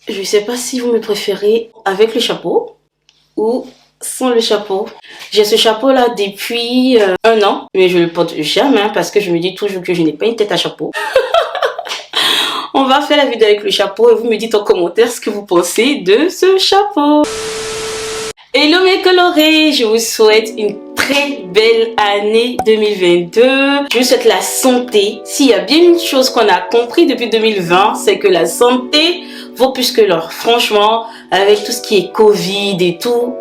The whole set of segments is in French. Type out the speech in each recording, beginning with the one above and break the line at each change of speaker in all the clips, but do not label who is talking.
Je sais pas si vous me préférez avec le chapeau ou sans le chapeau. J'ai ce chapeau là depuis 1 an, mais je le porte jamais parce que je me dis toujours que je n'ai pas une tête à chapeau. On va faire la vidéo avec le chapeau et vous me dites en commentaire ce que vous pensez de ce chapeau. Hello mes colorés, je vous souhaite une très belle année 2022. Je vous souhaite la santé. S'il y a bien une chose qu'on a compris depuis 2020, c'est que la santé vaut plus que l'or. Franchement, avec tout ce qui est Covid et tout,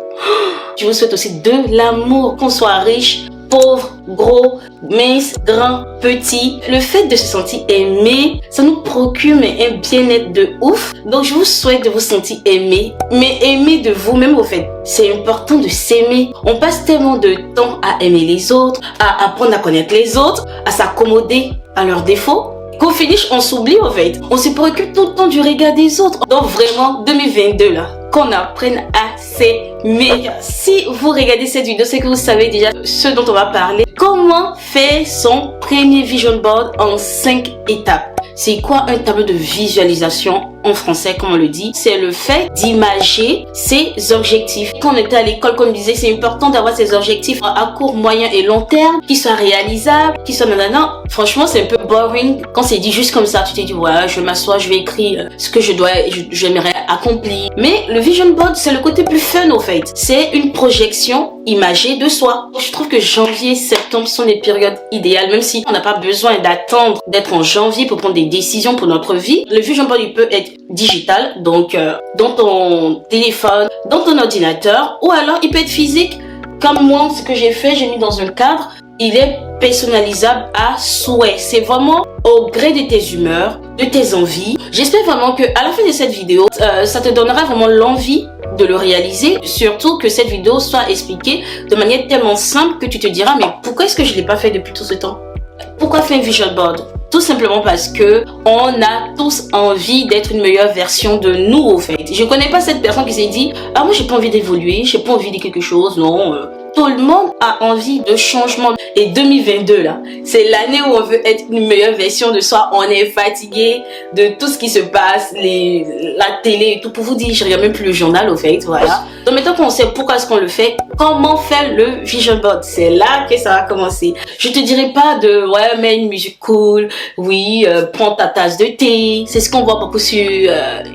je vous souhaite aussi de l'amour, qu'on soit riche, pauvre, gros, mince, grand, petit. Le fait de se sentir aimé, ça nous procure un bien-être de ouf. Donc je vous souhaite de vous sentir aimé, mais aimé de vous-même au fait. C'est important de s'aimer. On passe tellement de temps à aimer les autres, à apprendre à connaître les autres, à s'accommoder à leurs défauts, qu'au finish on s'oublie au fait. On se préoccupe tout le temps du regard des autres. Donc vraiment 2022 là, qu'on apprenne à s'aimer. Si vous regardez cette vidéo, c'est que vous savez déjà ce dont on va parler. Comment faire son premier vision board en 5 étapes. C'est quoi un tableau de visualisation en français, comme on le dit? C'est le fait d'imager ses objectifs. Quand on était à l'école, comme on disait, c'est important d'avoir ses objectifs à court, moyen et long terme, qui soient réalisables, qui soient nanana. Franchement, c'est un peu boring. Quand c'est dit juste comme ça, tu t'es dit, ouais, je m'assois, je vais écrire ce que j'aimerais accomplir. Mais le vision board, c'est le côté plus fun, au fait. C'est une projection imagée de soi. Je trouve que janvier, septembre sont les périodes idéales, même si on n'a pas besoin d'attendre d'être en janvier pour prendre des décisions pour notre vie. Le vision board, il peut être digital, donc dans ton téléphone, dans ton ordinateur, ou alors il peut être physique. Comme moi, ce que j'ai fait, j'ai mis dans un cadre. Il est personnalisable à souhait. C'est vraiment au gré de tes humeurs, de tes envies. J'espère vraiment que à la fin de cette vidéo, ça te donnera vraiment l'envie de le réaliser. Surtout que cette vidéo soit expliquée de manière tellement simple que tu te diras, mais pourquoi est-ce que je ne l'ai pas fait depuis tout ce temps? Pourquoi faire un vision board? Tout simplement parce que on a tous envie d'être une meilleure version de nous au fait. Je connais pas cette personne qui s'est dit, ah moi j'ai pas envie d'évoluer, j'ai pas envie de quelque chose, non. Tout le monde a envie de changement. Et 2022 là, c'est l'année où on veut être une meilleure version de soi. On est fatigué de tout ce qui se passe, la télé et tout. Pour vous dire, je regarde même plus le journal au fait, voilà. Donc maintenant qu'on sait pourquoi est-ce qu'on le fait, comment faire le vision board, c'est là que ça va commencer. Je te dirai pas de, ouais, mets une musique cool, oui, prends ta tasse de thé. C'est ce qu'on voit beaucoup sur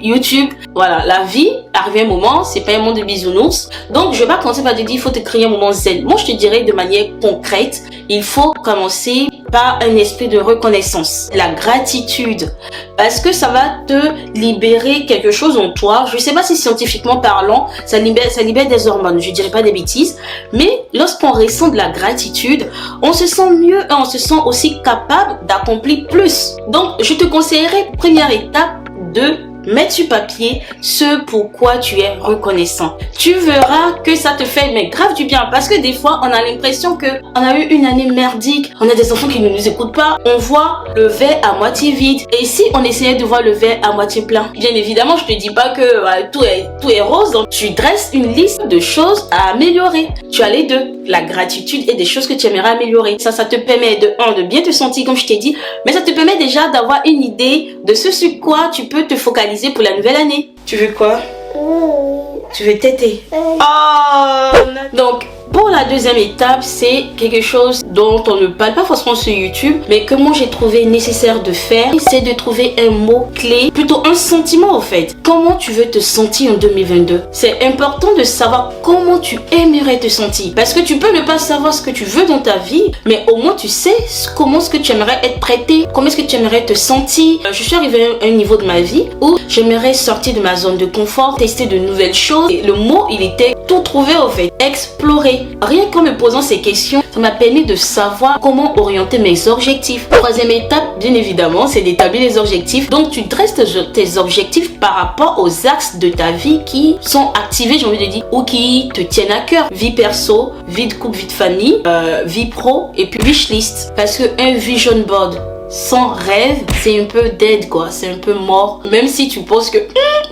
YouTube. Voilà, la vie, arrive un moment, c'est pas un monde de bisounours. Donc je vais pas commencer par te dire, il faut te créer un moment zen. Moi, je te dirais de manière concrète, il faut commencer par un esprit de reconnaissance, la gratitude, parce que ça va te libérer quelque chose en toi. Je sais pas si scientifiquement parlant, ça libère des hormones, je dirais pas des bêtises, mais lorsqu'on ressent de la gratitude, on se sent mieux et on se sent aussi capable d'accomplir plus. Donc, je te conseillerais, première étape, de mettre sur papier ce pourquoi tu es reconnaissant. Tu verras que ça te fait mais grave du bien, parce que des fois on a l'impression que on a eu une année merdique, on a des enfants qui ne nous écoutent pas, on voit le verre à moitié vide. Et si on essayait de voir le verre à moitié plein? Bien évidemment, je te dis pas que tout est rose, donc tu dresses une liste de choses à améliorer. Tu as les deux, la gratitude et des choses que tu aimerais améliorer. Ça te permet de bien te sentir comme je t'ai dit, mais ça te permet déjà d'avoir une idée de ce sur quoi tu peux te focaliser pour la nouvelle année. Tu veux quoi? Tu veux téter? Oh! Donc, pour la deuxième étape, c'est quelque chose dont on ne parle pas forcément sur YouTube, mais que moi j'ai trouvé nécessaire de faire, c'est de trouver un mot-clé, plutôt un sentiment en fait. Comment tu veux te sentir en 2022? C'est important de savoir comment tu aimerais te sentir. Parce que tu peux ne pas savoir ce que tu veux dans ta vie, mais au moins tu sais comment est-ce que tu aimerais être traité, comment est-ce que tu aimerais te sentir. Je suis arrivée à un niveau de ma vie où j'aimerais sortir de ma zone de confort, tester de nouvelles choses. Et le mot, il était tout trouvé en fait, explorer. Rien qu'en me posant ces questions, ça m'a permis de savoir comment orienter mes objectifs. Troisième étape, bien évidemment, c'est d'établir les objectifs. Donc, tu dresses tes objectifs par rapport aux axes de ta vie qui sont activés, j'ai envie de dire, ou qui te tiennent à cœur. Vie perso, vie de couple, vie de famille, vie pro et puis wishlist. Parce qu'un vision board sans rêve, c'est un peu dead quoi, c'est un peu mort. Même si tu penses que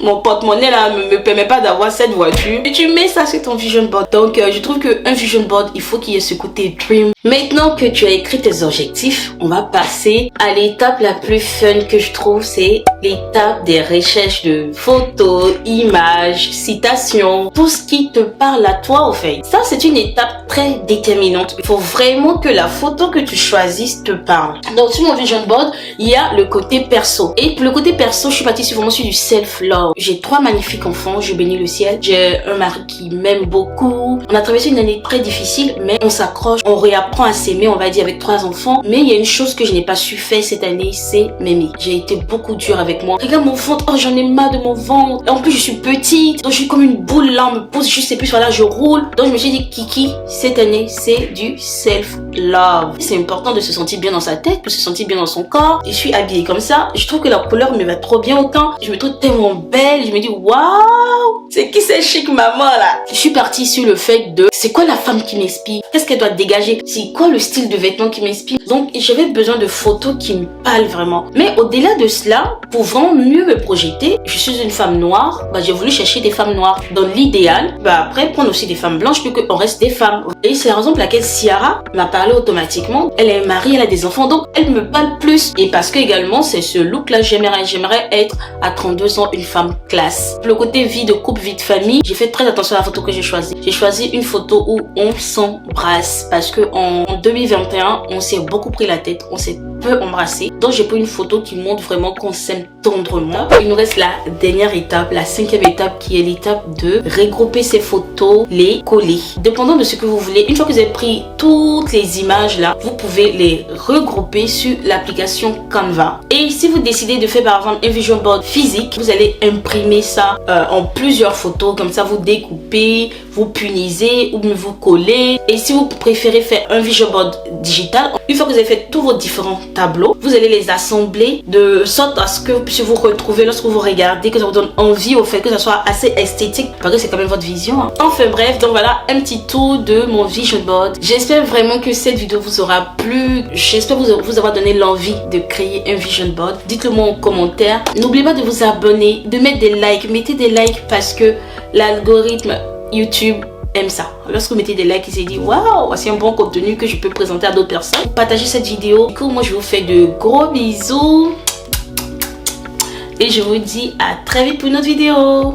mon porte-monnaie là me permet pas d'avoir cette voiture, et tu mets ça sur ton vision board. Donc je trouve qu'un vision board, il faut qu'il y ait ce côté dream. Maintenant que tu as écrit tes objectifs, on va passer à l'étape la plus fun que je trouve, c'est l'étape des recherches de photos, images, citations, tout ce qui te parle à toi au fait. Ça c'est une étape très déterminante. Il faut vraiment que la photo que tu choisisses te parle. Donc sur mon vision board, il y a le côté perso. Et pour le côté perso, je suis partie vraiment sur du self-love. J'ai 3 magnifiques enfants, je bénis le ciel. J'ai un mari qui m'aime beaucoup. On a traversé une année très difficile, mais on s'accroche, on réapprend à s'aimer, on va dire, avec 3 enfants. Mais il y a une chose que je n'ai pas su faire cette année, c'est m'aimer. J'ai été beaucoup dure avec moi. Regarde mon ventre, oh j'en ai marre de mon ventre. Et en plus je suis petite, donc je suis comme une boule là, on me pose, je sais plus, voilà, je roule. Donc je me suis dit, Kiki, cette année, c'est du self-love. C'est important de se sentir bien dans sa tête, de se sentir bien dans son corps. Je suis habillée comme ça, je trouve que la couleur me va trop bien autant. Je me trouve tellement belle, je me dis, waouh, c'est qui cette chic maman là? Je suis partie sur le fait de, c'est quoi la femme qui m'inspire? Qu'est-ce qu'elle doit dégager? C'est quoi le style de vêtements qui m'inspire? Donc j'avais besoin de photos qui me parlent vraiment. Mais au-delà de cela, pour vraiment mieux me projeter, je suis une femme noire, j'ai voulu chercher des femmes noires. Dans l'idéal, après prendre aussi des femmes blanches, puis qu'on reste des femmes. Et c'est la raison pour laquelle Ciara m'a parlé automatiquement. Elle est mariée, elle a des enfants, donc elle me parle plus. Et parce que également, c'est ce look-là, j'aimerais être à 32 ans une femme classe. Pour le côté vie de couple, vie de famille, j'ai fait très attention à la photo que j'ai choisie. J'ai choisi une photo où on s'embrasse parce que en 2021, on s'est beaucoup pris la tête, on s'est peu embrassé. Donc j'ai pris une photo qui montre vraiment qu'on s'aime tendrement. Il nous reste la dernière étape, la 5e étape, qui est l'étape de regrouper ces photos, les coller. Dépendant de ce que vous voulez, une fois que vous avez pris toutes les images là, vous pouvez les regrouper sur l'application Canva. Et si vous décidez de faire par exemple un vision board physique, vous allez imprimer ça en plusieurs photos, comme ça vous découpez, vous punisez ou vous collez. Et si vous préférez faire un vision board digital, une fois que vous avez fait tous vos différents tableaux, vous allez les assembler de sorte à ce que si vous retrouvez lorsque vous regardez, que ça vous donne envie au fait que ça soit assez esthétique, parce que c'est quand même votre vision. Enfin bref, donc voilà un petit tour de mon vision board. J'espère vraiment que cette vidéo vous aura plu. J'espère vous avoir donné l'envie de créer un vision board. Dites-le moi en commentaire. N'oubliez pas de vous abonner, de mettre des likes. Mettez des likes parce que l'algorithme YouTube aime ça. Lorsque vous mettez des likes, il s'est dit waouh, voici un bon contenu que je peux présenter à d'autres personnes. Partagez cette vidéo. Du coup, moi je vous fais de gros bisous et je vous dis à très vite pour une autre vidéo.